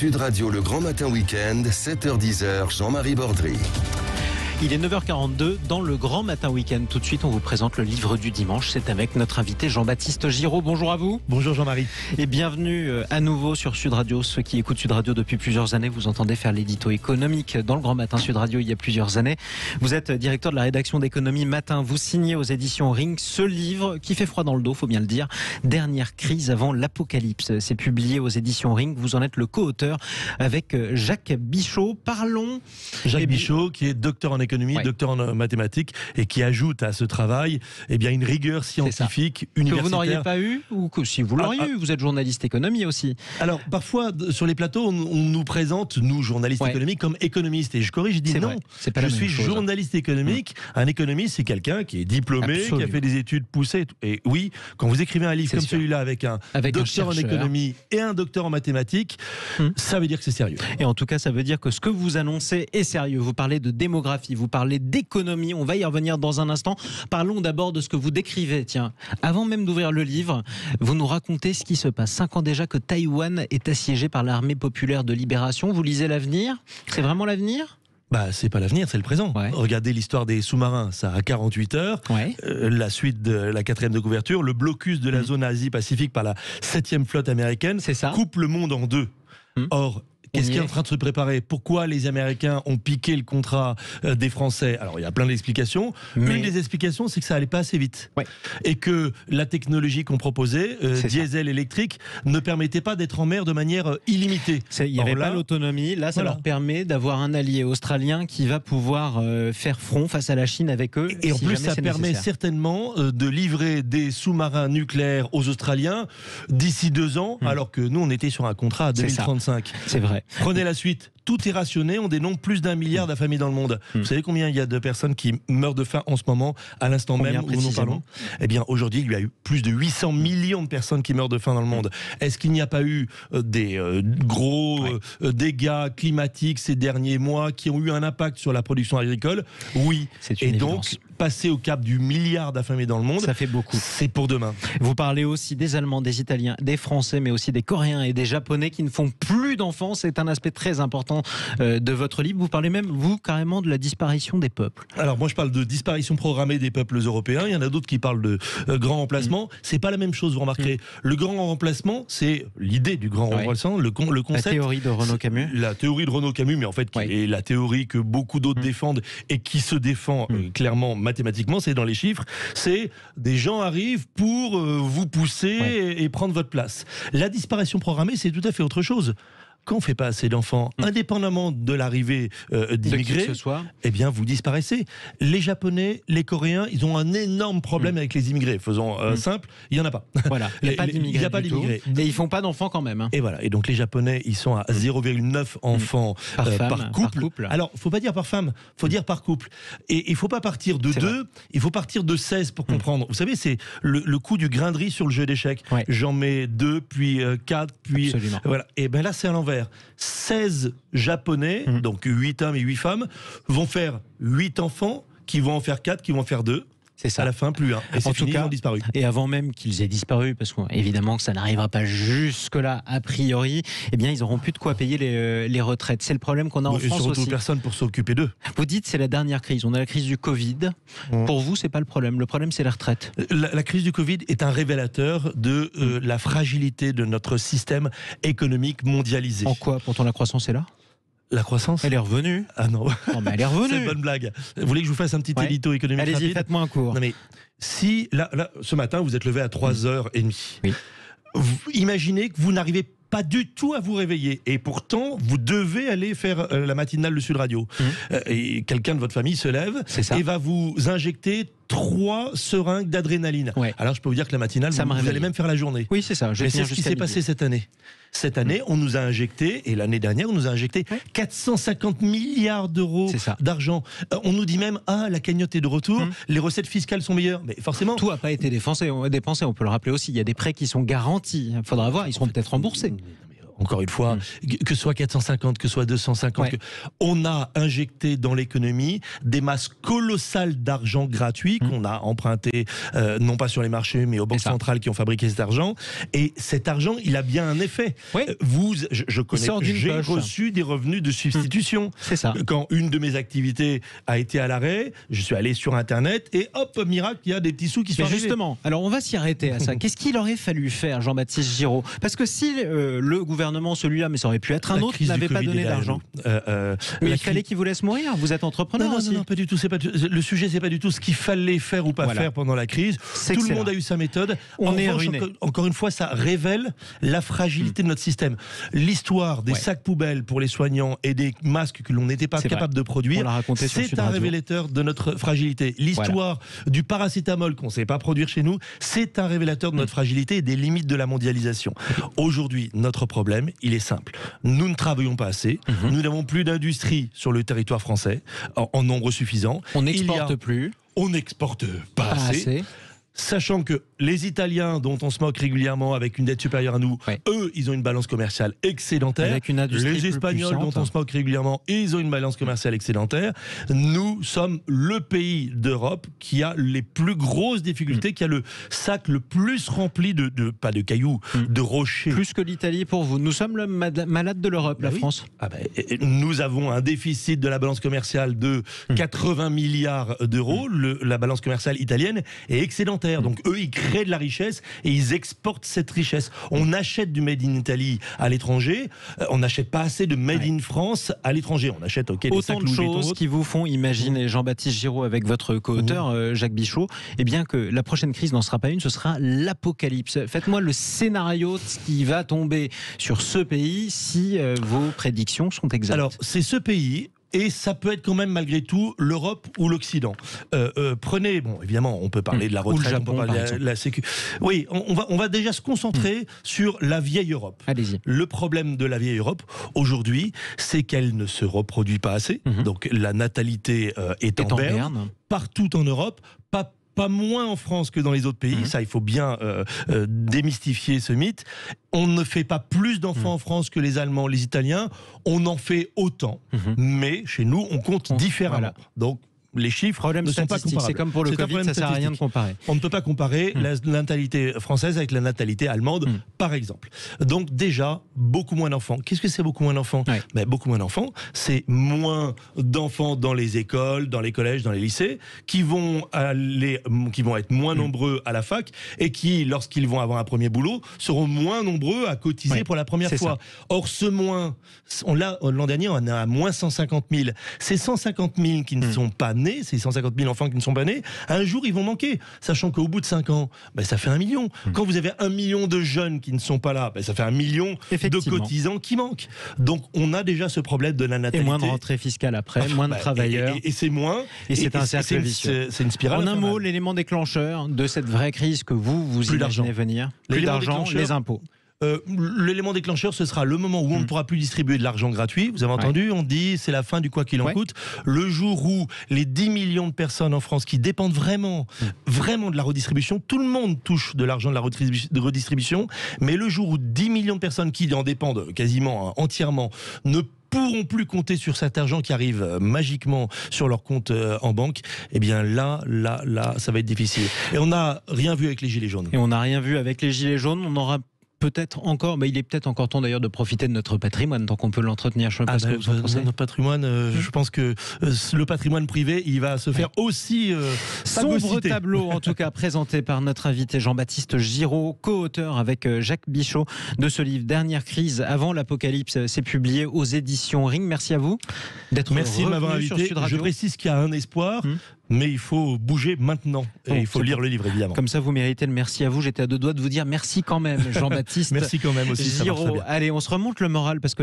Sud Radio, le Grand Matin Week-end, 7h-10h, Jean-Marie Bordry. Il est 9h42 dans le Grand Matin Week-end. Tout de suite, on vous présente le livre du dimanche. C'est avec notre invité Jean-Baptiste Giraud. Bonjour à vous. Bonjour Jean-Marie. Et bienvenue à nouveau sur Sud Radio. Ceux qui écoutent Sud Radio depuis plusieurs années, vous entendez faire l'édito économique dans le Grand Matin Sud Radio il y a plusieurs années. Vous êtes directeur de la rédaction d'économie Matin. Vous signez aux éditions Ring ce livre qui fait froid dans le dos, faut bien le dire. Dernière crise avant l'apocalypse. C'est publié aux éditions Ring. Vous en êtes le co-auteur avec Jacques Bichot. Parlons. Jacques Bichot, qui est docteur en économie, docteur en mathématiques, et qui ajoute à ce travail une rigueur scientifique universitaire. Que vous n'auriez pas eu, ou que si vous l'auriez eu, vous êtes journaliste économie aussi. Alors parfois sur les plateaux on nous présente, nous journalistes économiques, comme économistes, et je corrige, je dis non, je suis journaliste économique. Un économiste, c'est quelqu'un qui est diplômé, qui a fait des études poussées, et oui, quand vous écrivez un livre comme celui-là avec un docteur en économie et un docteur en mathématiques, ça veut dire que c'est sérieux. Et en tout cas, ça veut dire que ce que vous annoncez est sérieux. Vous parlez de démographie, vous parlez d'économie, on va y revenir dans un instant. Parlons d'abord de ce que vous décrivez. Tiens, avant même d'ouvrir le livre, vous nous racontez ce qui se passe. 5 ans déjà que Taïwan est assiégé par l'armée populaire de libération. Vous lisez l'avenir ? C'est vraiment l'avenir ? C'est pas l'avenir, c'est le présent. Regardez l'histoire des sous-marins, ça a 48 heures. La suite de la 4e de couverture, le blocus de la zone Asie-Pacifique par la 7e flotte américaine coupe le monde en deux. Or, qu'est-ce qui est en train de se préparer ? Pourquoi les Américains ont piqué le contrat des Français ? Alors, il y a plein d'explications. Une des explications, c'est que ça allait pas assez vite. Et que la technologie qu'on proposait, diesel électrique, ne permettait pas d'être en mer de manière illimitée. Il n'y avait pas l'autonomie. Là, ça leur permet d'avoir un allié australien qui va pouvoir faire front face à la Chine avec eux. Et en plus, ça permet certainement de livrer des sous-marins nucléaires aux Australiens d'ici 2 ans, alors que nous, on était sur un contrat à 2035. C'est vrai. Prenez la suite. Tout est rationné, on dénombre plus d'1 milliard d'affamés dans le monde. Vous savez combien il y a de personnes qui meurent de faim en ce moment, à l'instant même où nous parlons ? Eh bien, aujourd'hui, il y a eu plus de 800 millions de personnes qui meurent de faim dans le monde. Est-ce qu'il n'y a pas eu des gros dégâts climatiques ces derniers mois qui ont eu un impact sur la production agricole ? Oui. C'est une évidence. Donc, passer au cap du milliard d'affamés dans le monde, ça fait beaucoup. C'est pour demain. Vous parlez aussi des Allemands, des Italiens, des Français, mais aussi des Coréens et des Japonais qui ne font plus d'enfants. C'est un aspect très important de votre livre. Vous parlez même, vous, carrément de la disparition des peuples. Alors moi, je parle de disparition programmée des peuples européens. Il y en a d'autres qui parlent de grand remplacement. C'est pas la même chose, vous remarquerez. Le grand remplacement, c'est l'idée du grand remplacement, le concept. La théorie de Renaud Camus. La théorie de Renaud Camus, mais en fait, qui est la théorie que beaucoup d'autres défendent et qui se défend clairement mathématiquement, c'est dans les chiffres. C'est des gens arrivent pour vous pousser et prendre votre place. La disparition programmée, c'est tout à fait autre chose. Quand on ne fait pas assez d'enfants, indépendamment de l'arrivée d'immigrés, eh bien, vous disparaissez. Les Japonais, les Coréens, ils ont un énorme problème avec les immigrés. Faisons simple, il n'y en a pas. Voilà, il n'y a pas d'immigrés. Il n'y a pas d'immigrés. Et ils ne font pas d'enfants quand même. Et voilà. Et donc, les Japonais, ils sont à 0,9 enfants par couple. Alors, il ne faut pas dire par femme, il faut dire par couple. Et il ne faut pas partir de 2, il faut partir de 16 pour comprendre. Vous savez, c'est le coup du grain de riz sur le jeu d'échecs. J'en mets 2, puis 4, puis... Absolument. Voilà. Et bien là, c'est à l'envers. 16 Japonais, donc 8 hommes et 8 femmes, vont faire 8 enfants, qui vont en faire 4, qui vont en faire 2. C'est ça. À la fin, plus 1. Et c'est fini, ils ont disparu. Et avant même qu'ils aient disparu, parce qu'évidemment que ça n'arrivera pas jusque-là, a priori, eh bien, ils n'auront plus de quoi payer les retraites. C'est le problème qu'on a en France surtout aussi. Personne pour s'occuper d'eux. Vous dites c'est la dernière crise. On a la crise du Covid. Pour vous, c'est pas le problème. Le problème, c'est la retraite. La crise du Covid est un révélateur de la fragilité de notre système économique mondialisé. En quoi ? Pourtant, la croissance est là ? La croissance ? Elle est revenue. Ah non. Non mais elle est revenue. C'est une bonne blague. Vous voulez que je vous fasse un petit édito économique rapide ? Allez-y, faites-moi un cours. Non mais, si, là, ce matin, vous êtes levé à 3h30. Oui. Imaginez que vous n'arrivez pas du tout à vous réveiller. Et pourtant, vous devez aller faire la matinale de Sud Radio. Et quelqu'un de votre famille se lève et va vous injecter 3 seringues d'adrénaline. Alors, je peux vous dire que la matinale, vous allez même faire la journée. Oui, c'est ça. Mais c'est ce qui s'est passé cette année. Cette année, on nous a injecté, et l'année dernière, on nous a injecté 450 milliards d'euros d'argent. On nous dit même, la cagnotte est de retour, les recettes fiscales sont meilleures. Mais forcément... Tout n'a pas été dépensé, on peut le rappeler aussi. Il y a des prêts qui sont garantis. Il faudra voir, ils seront peut-être remboursés. encore une fois, que ce soit 450, que ce soit 250, on a injecté dans l'économie des masses colossales d'argent gratuit qu'on a emprunté, non pas sur les marchés, mais aux banques centrales qui ont fabriqué cet argent. Et cet argent, il a bien un effet. Je connais, j'ai reçu des revenus de substitution. C'est ça. Quand une de mes activités a été à l'arrêt, je suis allé sur Internet et hop, miracle, il y a des petits sous qui sont arrivés. Justement, alors on va s'y arrêter à ça. Qu'est-ce qu'il aurait fallu faire, Jean-Baptiste Giraud? Parce que si le gouvernement, celui-là, mais ça aurait pu être un autre, n'avait pas donné d'argent. Mais il fallait qu'il vous laisse mourir. Vous êtes entrepreneur aussi. Non, pas du tout. Le sujet, c'est pas du tout ce qu'il fallait faire ou pas faire pendant la crise. Tout le monde a eu sa méthode. On est ruiné. Encore une fois, ça révèle la fragilité de notre système. L'histoire des sacs poubelles pour les soignants et des masques que l'on n'était pas capable de produire, c'est un révélateur de notre fragilité. L'histoire du paracétamol qu'on ne sait pas produire chez nous, c'est un révélateur de notre fragilité et des limites de la mondialisation. Aujourd'hui, notre problème, il est simple. Nous ne travaillons pas assez. Nous n'avons plus d'industrie sur le territoire français en nombre suffisant. On n'exporte plus. On n'exporte pas assez. Sachant que les Italiens, dont on se moque régulièrement avec une dette supérieure à nous, eux, ils ont une balance commerciale excédentaire. Avec une industrie les Espagnols, dont on se moque régulièrement, ils ont une balance commerciale excédentaire. Nous sommes le pays d'Europe qui a les plus grosses difficultés, qui a le sac le plus rempli pas de cailloux, de rochers. Plus que l'Italie pour vous. Nous sommes le malade de l'Europe, la France. Nous avons un déficit de la balance commerciale de 80 milliards d'euros. La balance commerciale italienne est excédentaire. Donc eux, ils créent de la richesse et ils exportent cette richesse. On achète du Made in Italy à l'étranger, on n'achète pas assez de Made in France à l'étranger. On achète autant de choses qui vous font imaginer, Jean-Baptiste Giraud, avec votre co-auteur Jacques Bichot, eh bien que la prochaine crise n'en sera pas une, ce sera l'apocalypse. Faites-moi le scénario qui va tomber sur ce pays si vos prédictions sont exactes. Alors, c'est ce pays. Et ça peut être quand même, malgré tout, l'Europe ou l'Occident. Prenez, évidemment, on peut parler de la retraite, Japon, on peut parler de la sécu. Oui, on va déjà se concentrer sur la vieille Europe. Allez-y. Le problème de la vieille Europe, aujourd'hui, c'est qu'elle ne se reproduit pas assez. Donc la natalité est en berne. Partout en Europe, pas moins en France que dans les autres pays, ça il faut bien démystifier ce mythe. On ne fait pas plus d'enfants en France que les Allemands, les Italiens, on en fait autant, mais chez nous on compte différemment. Donc les chiffres ne sont pas comparables. C'est comme pour le Covid, ça ne sert à rien de comparer. On ne peut pas comparer la natalité française avec la natalité allemande, par exemple. Donc déjà, beaucoup moins d'enfants. Qu'est-ce que c'est beaucoup moins d'enfants ? Beaucoup moins d'enfants, c'est moins d'enfants dans les écoles, dans les collèges, dans les lycées, qui vont être moins nombreux à la fac et qui, lorsqu'ils vont avoir un premier boulot, seront moins nombreux à cotiser pour la première fois. Or, l'an dernier, on a à moins 150 000. Ces 150 000 qui ne sont pas nés, ces 150 000 enfants qui ne sont pas nés, un jour ils vont manquer, sachant qu'au bout de 5 ans, ça fait 1 million. Quand vous avez 1 million de jeunes qui ne sont pas là, ça fait 1 million de cotisants qui manquent. Donc on a déjà ce problème de la natalité. Et moins de rentrée fiscale après, moins de travailleurs. Et c'est moins. Et c'est un cercle vicieux. C'est une spirale. En un mot, l'élément déclencheur de cette vraie crise que vous imaginez venir, plus d'argent, les impôts. L'élément déclencheur, ce sera le moment où on ne pourra plus distribuer de l'argent gratuit. Vous avez entendu, on dit c'est la fin du quoi qu'il en coûte. Le jour où les 10 millions de personnes en France qui dépendent vraiment de la redistribution, tout le monde touche de l'argent de la redistribution, mais le jour où 10 millions de personnes qui en dépendent quasiment entièrement ne pourront plus compter sur cet argent qui arrive magiquement sur leur compte en banque, eh bien là, ça va être difficile. Et on n'a rien vu avec les Gilets jaunes. Et on n'a rien vu avec les Gilets jaunes, on aura peut-être encore, il est peut-être encore temps d'ailleurs de profiter de notre patrimoine tant qu'on peut l'entretenir. Notre patrimoine, je pense que le patrimoine privé, il va se faire aussi sombre tableau, en tout cas présenté par notre invité Jean-Baptiste Giraud, co-auteur avec Jacques Bichot de ce livre Dernière crise avant l'apocalypse. C'est publié aux éditions Ring. Merci à vous d'être venu de m'avoir invité. Je précise qu'il y a un espoir. Mais il faut bouger maintenant. Et il faut lire le livre, évidemment. Comme ça, vous méritez le merci à vous. J'étais à 2 doigts de vous dire merci quand même, Jean-Baptiste. Merci quand même aussi. Giraud. Allez, on se remonte le moral parce que